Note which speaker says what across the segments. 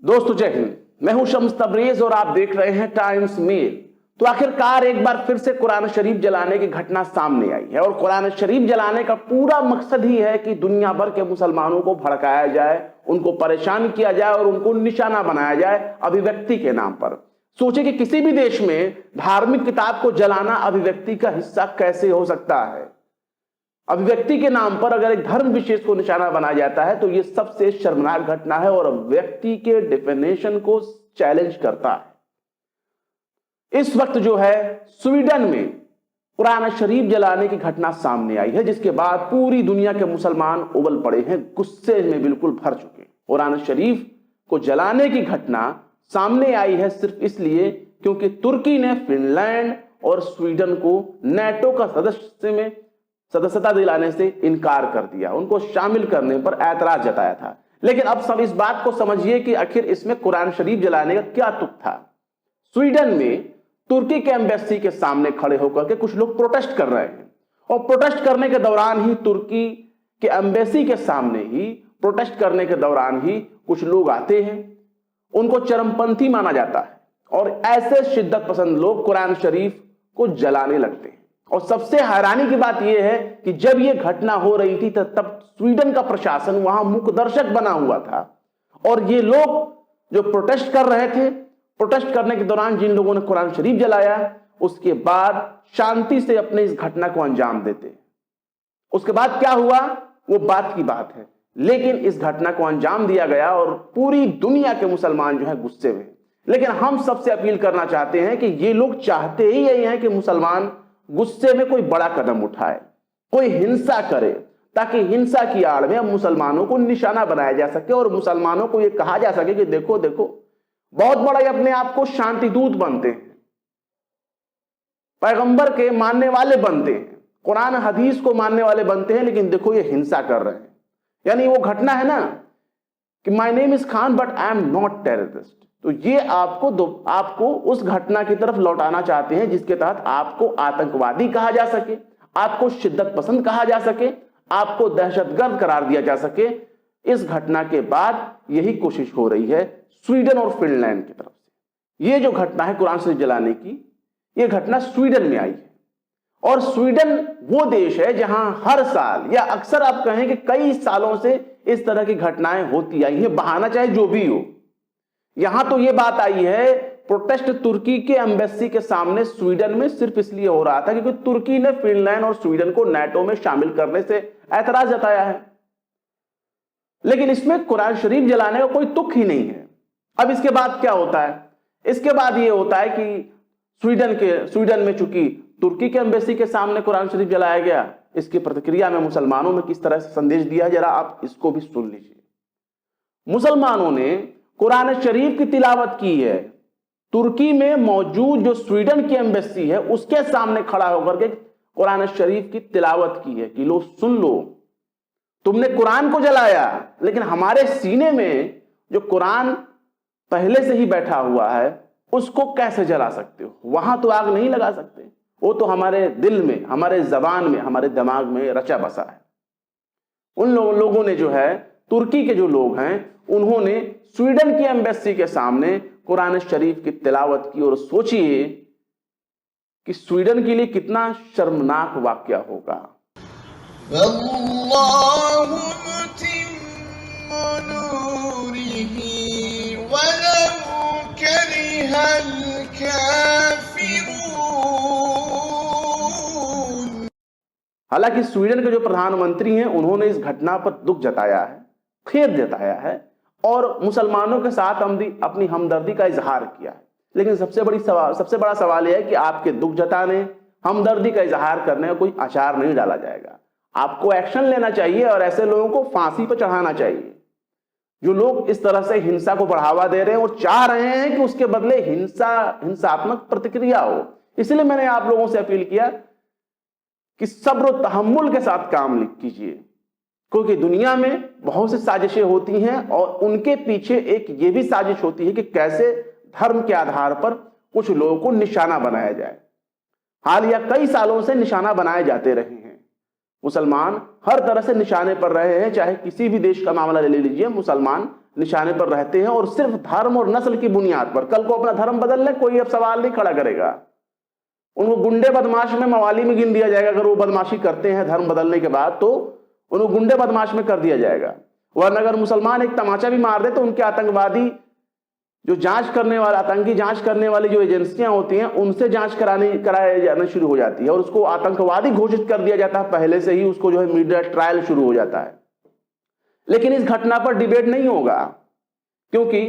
Speaker 1: दोस्तों जय हिंद। मैं हूं शम्स तबरेज और आप देख रहे हैं टाइम्स मेल। तो आखिरकार एक बार फिर से कुरान शरीफ जलाने की घटना सामने आई है और कुरान शरीफ जलाने का पूरा मकसद ही है कि दुनिया भर के मुसलमानों को भड़काया जाए, उनको परेशान किया जाए और उनको निशाना बनाया जाए अभिव्यक्ति के नाम पर। सोचे कि किसी भी देश में धार्मिक किताब को जलाना अभिव्यक्ति का हिस्सा कैसे हो सकता है। अभिव्यक्ति के नाम पर अगर एक धर्म विशेष को निशाना बनाया जाता है तो यह सबसे शर्मनाक घटना है और व्यक्ति के डेफिनेशन को चैलेंज करता है। इस वक्त जो है स्वीडन में कुरान शरीफ जलाने की घटना सामने आई है, जिसके बाद पूरी दुनिया के मुसलमान उबल पड़े हैं, गुस्से में बिल्कुल भर चुके हैं। कुरान शरीफ को जलाने की घटना सामने आई है सिर्फ इसलिए क्योंकि तुर्की ने फिनलैंड और स्वीडन को नेटो का सदस्यता दिलाने से इनकार कर दिया, उनको शामिल करने पर ऐतराज जताया था। लेकिन अब सब इस बात को समझिए कि आखिर इसमें कुरान शरीफ जलाने का क्या तुक था। स्वीडन में तुर्की के एम्बेसी के सामने खड़े होकर के कुछ लोग प्रोटेस्ट कर रहे हैं और प्रोटेस्ट करने के दौरान ही तुर्की के एम्बेसी के सामने ही प्रोटेस्ट करने के दौरान ही कुछ लोग आते हैं, उनको चरमपंथी माना जाता है और ऐसे शिद्दत पसंद लोग कुरान शरीफ को जलाने लगते हैं। और सबसे हैरानी की बात यह है कि जब यह घटना हो रही थी तब स्वीडन का प्रशासन वहां मुख्य दर्शक बना हुआ था और ये लोग जो प्रोटेस्ट कर रहे थे, प्रोटेस्ट करने के दौरान जिन लोगों ने कुरान शरीफ जलाया उसके बाद शांति से अपने इस घटना को अंजाम देते। उसके बाद क्या हुआ वो बात की बात है, लेकिन इस घटना को अंजाम दिया गया और पूरी दुनिया के मुसलमान जो है गुस्से में। लेकिन हम सबसे अपील करना चाहते हैं कि ये लोग चाहते ही यही हैं कि मुसलमान गुस्से में कोई बड़ा कदम उठाए, कोई हिंसा करे, ताकि हिंसा की आड़ में मुसलमानों को निशाना बनाया जा सके और मुसलमानों को यह कहा जा सके कि देखो देखो बहुत बड़ा अपने आप को शांति दूत बनते हैं, पैगंबर के मानने वाले बनते हैं, कुरान हदीस को मानने वाले बनते हैं, लेकिन देखो ये हिंसा कर रहे हैं। यानी वो घटना है ना कि my name is Khan but I am not terrorist. तो ये आपको उस घटना की तरफ लौटाना चाहते हैं जिसके तहत आपको आतंकवादी कहा जा सके, आपको शिद्दत पसंद कहा जा सके, आपको दहशतगर्द करार दिया जा सके। इस घटना के बाद यही कोशिश हो रही है स्वीडन और फिनलैंड की तरफ से। ये जो घटना है कुरान शरीफ जलाने की, यह घटना स्वीडन में आई है और स्वीडन वो देश है जहां हर साल या अक्सर आप कहें कि कई सालों से इस तरह की घटनाएं होती आई है, बहाना चाहे जो भी हो। यहां तो यह बात आई है प्रोटेस्ट तुर्की के एम्बेसी के सामने स्वीडन में सिर्फ इसलिए हो रहा था क्योंकि तुर्की ने फिनलैंड और स्वीडन को नेटो में शामिल करने से ऐतराज जताया है। लेकिन इसमें कुरान शरीफ जलाने का कोई तुक ही नहीं है। अब इसके बाद क्या होता है? इसके बाद यह होता है कि स्वीडन में चूंकि तुर्की के एम्बेसी के सामने कुरान शरीफ जलाया गया, इसकी प्रतिक्रिया में मुसलमानों में किस तरह से संदेश दिया, जरा आप इसको भी सुन लीजिए। मुसलमानों ने कुरान शरीफ की तिलावत की है, तुर्की में मौजूद जो स्वीडन की एम्बेसी है उसके सामने खड़ा होकर के कुरान शरीफ की तिलावत की है कि लो सुन लो, तुमने कुरान को जलाया लेकिन हमारे सीने में जो कुरान पहले से ही बैठा हुआ है उसको कैसे जला सकते हो? वहां तो आग नहीं लगा सकते, वो तो हमारे दिल में, हमारे जबान में, हमारे दिमाग में रचा बसा है। उन लोगों ने जो है, तुर्की के जो लोग हैं, उन्होंने स्वीडन की एम्बेसी के सामने कुरान शरीफ की तिलावत की और सोचिए कि स्वीडन के लिए कितना शर्मनाक वाकया होगा। हालांकि स्वीडन के जो प्रधानमंत्री हैं उन्होंने इस घटना पर दुख जताया है, खेद जताया है और मुसलमानों के साथ अपनी हमदर्दी का इजहार किया है। लेकिन सबसे बड़ा सवाल यह है कि आपके दुख जताने, हमदर्दी का इजहार करने का कोई आचार नहीं डाला जाएगा। आपको एक्शन लेना चाहिए और ऐसे लोगों को फांसी पर चढ़ाना चाहिए जो लोग इस तरह से हिंसा को बढ़ावा दे रहे हैं और चाह रहे हैं कि उसके बदले हिंसात्मक प्रतिक्रिया हो। इसलिए मैंने आप लोगों से अपील किया कि सब्र और तहम्मुल के साथ काम कीजिए, क्योंकि दुनिया में बहुत सी साजिशें होती हैं और उनके पीछे एक ये भी साजिश होती है कि कैसे धर्म के आधार पर कुछ लोगों को निशाना बनाया जाए। हाल या कई सालों से निशाना बनाए जाते रहे हैं। मुसलमान हर तरह से निशाने पर रहे हैं, चाहे किसी भी देश का मामला ले लीजिए, मुसलमान निशाने पर रहते हैं और सिर्फ धर्म और नस्ल की बुनियाद पर। कल को अपना धर्म बदल ले, कोई अब सवाल नहीं खड़ा करेगा। उनको गुंडे बदमाश में, मवाली में गिन दिया जाएगा। अगर वो बदमाशी करते हैं धर्म बदलने के बाद तो उनको गुंडे बदमाश में कर दिया जाएगा। वरना अगर मुसलमान एक तमाचा भी मार दे तो उनके आतंकवादी जो जांच करने वाला, आतंकी जांच करने वाली जो एजेंसियां होती हैं, उनसे जांच कराया जाना शुरू हो जाती है और उसको आतंकवादी घोषित कर दिया जाता है। पहले से ही उसको जो है मीडिया ट्रायल शुरू हो जाता है। लेकिन इस घटना पर डिबेट नहीं होगा, क्योंकि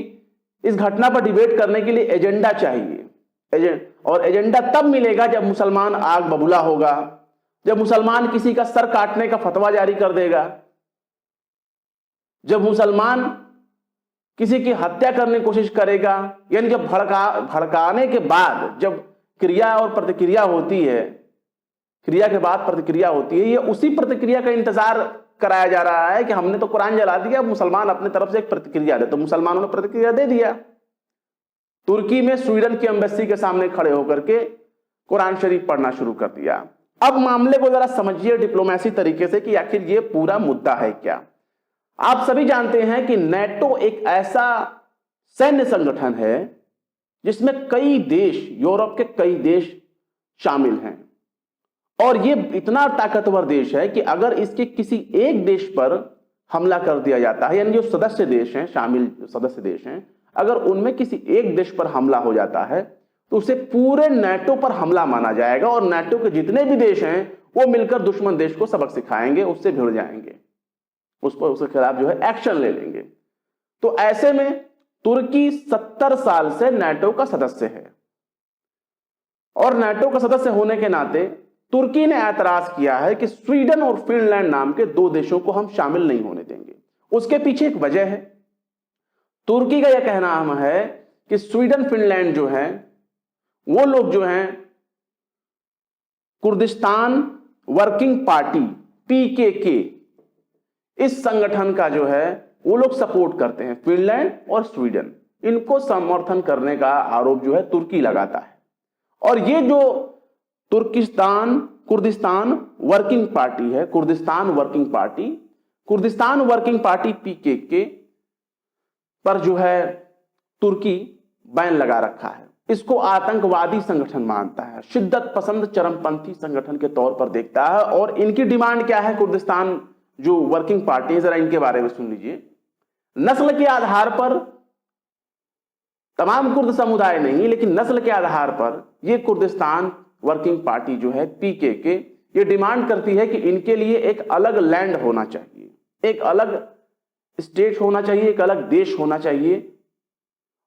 Speaker 1: इस घटना पर डिबेट करने के लिए एजेंडा चाहिए। और एजेंडा तब मिलेगा जब मुसलमान आग बबूला होगा, जब मुसलमान किसी का सर काटने का फतवा जारी कर देगा, जब मुसलमान किसी की हत्या करने की कोशिश करेगा। यानी जब भड़काने के बाद जब क्रिया और प्रतिक्रिया होती है, क्रिया के बाद प्रतिक्रिया होती है, ये उसी प्रतिक्रिया का इंतजार कराया जा रहा है कि हमने तो कुरान जला दिया, मुसलमान अपने तरफ से एक प्रतिक्रिया दे। तो मुसलमानों ने प्रतिक्रिया दे दिया। तुर्की में स्वीडन की एम्बेसी के सामने खड़े होकर के कुरान शरीफ पढ़ना शुरू कर दिया। अब मामले को जरा समझिए डिप्लोमेसी तरीके से कि आखिर ये पूरा मुद्दा है क्या। आप सभी जानते हैं कि नेटो एक ऐसा सैन्य संगठन है जिसमें कई देश, यूरोप के कई देश शामिल हैं। और ये इतना ताकतवर देश है कि अगर इसके किसी एक देश पर हमला कर दिया जाता है, यानी जो सदस्य देश हैं, शामिल सदस्य देश हैं, अगर उनमें किसी एक देश पर हमला हो जाता है तो उसे पूरे नेटो पर हमला माना जाएगा और नेटो के जितने भी देश हैं वो मिलकर दुश्मन देश को सबक सिखाएंगे, उससे भिड़ जाएंगे, उस पर उसके खिलाफ जो है एक्शन ले लेंगे। तो ऐसे में तुर्की 70 साल से नेटो का सदस्य है और नेटो का सदस्य होने के नाते तुर्की ने ऐतराज किया है कि स्वीडन और फिनलैंड नाम के दो देशों को हम शामिल नहीं होने देंगे। उसके पीछे एक वजह है। तुर्की का यह कहना है कि स्वीडन फिनलैंड जो है वो लोग जो हैं कुर्दिस्तान वर्किंग पार्टी पीकेके इस संगठन का जो है वो लोग सपोर्ट करते हैं। फिनलैंड और स्वीडन इनको समर्थन करने का आरोप जो है तुर्की लगाता है। और ये जो कुर्दिस्तान वर्किंग पार्टी है, कुर्दिस्तान वर्किंग पार्टी पीकेके पर जो है तुर्की बैन लगा रखा है। इसको आतंकवादी संगठन मानता है, शिद्दत पसंद चरमपंथी संगठन के तौर पर देखता है। और इनकी डिमांड क्या है? कुर्दिस्तान जो वर्किंग पार्टी है, जरा इनके बारे में सुन लीजिए। नस्ल के आधार पर, तमाम कुर्द समुदाय नहीं लेकिन नस्ल के आधार पर यह कुर्दिस्तान वर्किंग पार्टी जो है पीकेके ये डिमांड करती है कि इनके लिए एक अलग लैंड होना चाहिए, एक अलग स्टेट होना चाहिए, एक अलग देश होना चाहिए।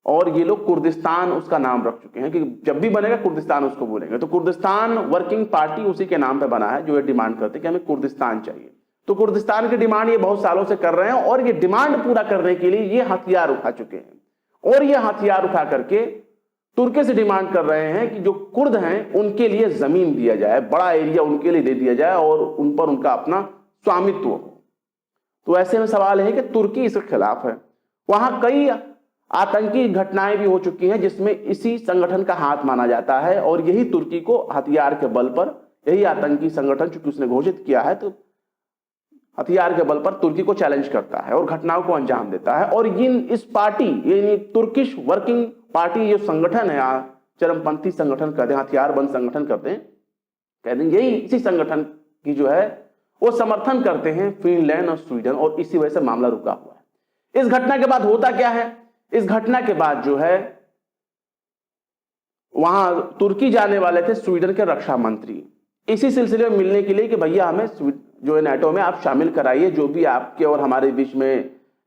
Speaker 1: और ये लोग कुर्दिस्तान उसका नाम रख चुके हैं कि जब भी बनेगा कुर्दिस्तान उसको बोलेंगे। तो कुर्दिस्तान वर्किंग पार्टी उसी के नाम पे बना है जो ये डिमांड करते हैं कि हमें कुर्दिस्तान चाहिए। तो कुर्दिस्तान की डिमांड ये बहुत सालों से कर रहे हैं और ये डिमांड पूरा करने के लिए ये हथियार उठा चुके हैं। और ये हथियार उठा करके तुर्की से डिमांड कर रहे हैं कि जो कुर्द हैं उनके लिए जमीन दिया जाए, बड़ा एरिया उनके लिए दे दिया जाए और उन पर उनका अपना स्वामित्व हो। तो ऐसे में सवाल है कि तुर्की इसके खिलाफ है। वहां कई आतंकी घटनाएं भी हो चुकी हैं जिसमें इसी संगठन का हाथ माना जाता है और यही तुर्की को हथियार के बल पर, यही आतंकी संगठन चूंकि उसने घोषित किया है तो हथियार के बल पर तुर्की को चैलेंज करता है और घटनाओं को अंजाम देता है। और इस पार्टी यानी तुर्किश वर्किंग पार्टी जो संगठन है, चरमपंथी संगठन कहते हैं, हथियारबंद संगठन करते हैं, कहते हैं यही इसी संगठन की जो है वो समर्थन करते हैं फिनलैंड और स्वीडन और इसी वजह से मामला रुका हुआ है। इस घटना के बाद होता क्या है? इस घटना के बाद जो है वहां तुर्की जाने वाले थे स्वीडन के रक्षा मंत्री इसी सिलसिले में मिलने के लिए कि भैया हमें जो है नेटो में आप शामिल कराइए, जो भी आपके और हमारे बीच में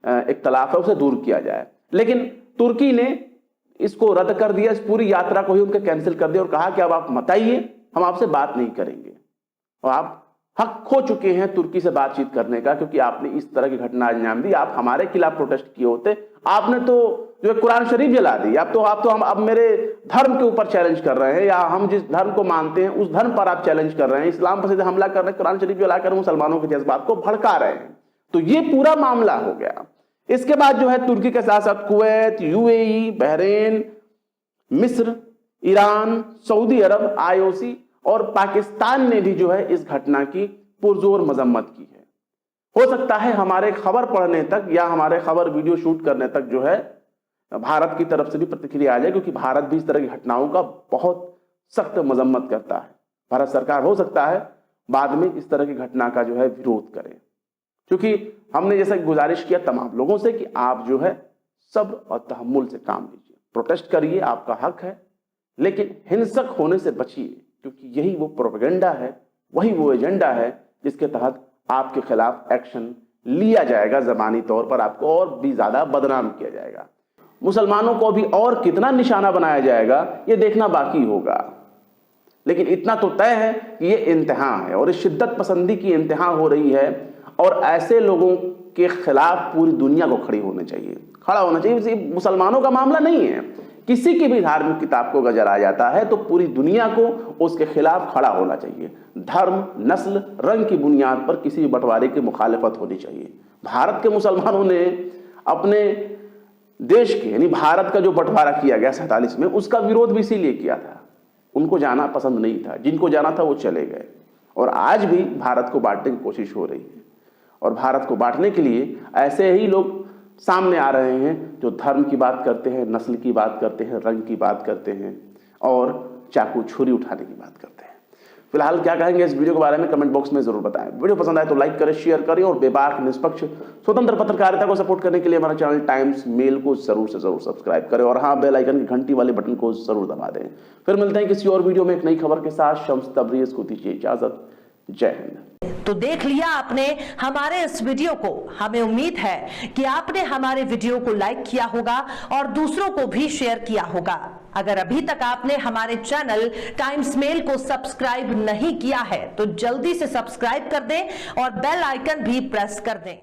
Speaker 1: इख्तलाफ है उसे दूर किया जाए। लेकिन तुर्की ने इसको रद्द कर दिया, इस पूरी यात्रा को ही उनके कैंसिल कर दिया और कहा कि अब आप मत आइए, हम आपसे बात नहीं करेंगे। और आप हक खो चुके हैं तुर्की से बातचीत करने का, क्योंकि आपने इस तरह की घटना अंजाम दी। आप हमारे खिलाफ प्रोटेस्ट किए होते, आपने तो जो है कुरान शरीफ जला दी। आप तो हम अब मेरे धर्म के ऊपर चैलेंज कर रहे हैं, या हम जिस धर्म को मानते हैं उस धर्म पर आप चैलेंज कर रहे हैं, इस्लाम पर सीधे हमला कर रहे हैं, कुरान शरीफ जलाकर मुसलमानों के जज्बात को भड़का रहे हैं। तो ये पूरा मामला हो गया। इसके बाद जो है तुर्की के साथ साथ कुवैत, यूएई, बहरीन, मिस्र, ईरान, सऊदी अरब, आईओसी और पाकिस्तान ने भी जो है इस घटना की पुरजोर मजम्मत की है। हो सकता है हमारे खबर पढ़ने तक या हमारे खबर वीडियो शूट करने तक जो है भारत की तरफ से भी प्रतिक्रिया आ जाए, क्योंकि भारत भी इस तरह की घटनाओं का बहुत सख्त मजम्मत करता है। भारत सरकार हो सकता है बाद में इस तरह की घटना का जो है विरोध करे, क्योंकि हमने जैसा गुजारिश किया तमाम लोगों से कि आप जो है सब्र और तहम्मुल से काम लीजिए, प्रोटेस्ट करिए, आपका हक है, लेकिन हिंसक होने से बचिए, क्योंकि यही वो प्रोपेगेंडा है, वही वो एजेंडा है जिसके तहत आपके खिलाफ एक्शन लिया जाएगा, जबानी तौर पर आपको और भी ज्यादा बदनाम किया जाएगा, मुसलमानों को भी और कितना निशाना बनाया जाएगा ये देखना बाकी होगा। लेकिन इतना तो तय है कि ये इंतहा है और इस शिद्दत पसंदी की इंतहा हो रही है और ऐसे लोगों के खिलाफ पूरी दुनिया को खड़ा होना चाहिए। मुसलमानों का मामला नहीं है, किसी की भी धार्मिक किताब को अगर आ जाता है तो पूरी दुनिया को उसके खिलाफ खड़ा होना चाहिए। धर्म, नस्ल, रंग की बुनियाद पर किसी भी बंटवारे की मुखालिफत होनी चाहिए। भारत के मुसलमानों ने अपने देश के यानी भारत का जो बंटवारा किया गया 47 में, उसका विरोध भी इसीलिए किया था। उनको जाना पसंद नहीं था, जिनको जाना था वो चले गए। और आज भी भारत को बांटने की कोशिश हो रही है और भारत को बांटने के लिए ऐसे ही लोग सामने आ रहे हैं जो धर्म की बात करते हैं, नस्ल की बात करते हैं, रंग की बात करते हैं और चाकू छुरी उठाने की बात करते हैं। फिलहाल क्या कहेंगे इस वीडियो के बारे में कमेंट बॉक्स में जरूर बताएं। वीडियो पसंद आए तो लाइक करें, शेयर करें और बेबाक, निष्पक्ष, स्वतंत्र पत्रकारिता को सपोर्ट करने के लिए हमारा चैनल टाइम्स मेल को जरूर से जरूर सब्सक्राइब करें और हाँ, बेल आइकन की घंटी वाले बटन को जरूर दबा दें। फिर मिलते हैं किसी और वीडियो में एक नई खबर के साथ। शम्स तबरेज को दीजिए इजाजत। जय हिंद।
Speaker 2: तो देख लिया आपने हमारे इस वीडियो को। हमें उम्मीद है कि आपने हमारे वीडियो को लाइक किया होगा और दूसरों को भी शेयर किया होगा। अगर अभी तक आपने हमारे चैनल टाइम्स मेल को सब्सक्राइब नहीं किया है तो जल्दी से सब्सक्राइब कर दें और बेल आइकन भी प्रेस कर दें।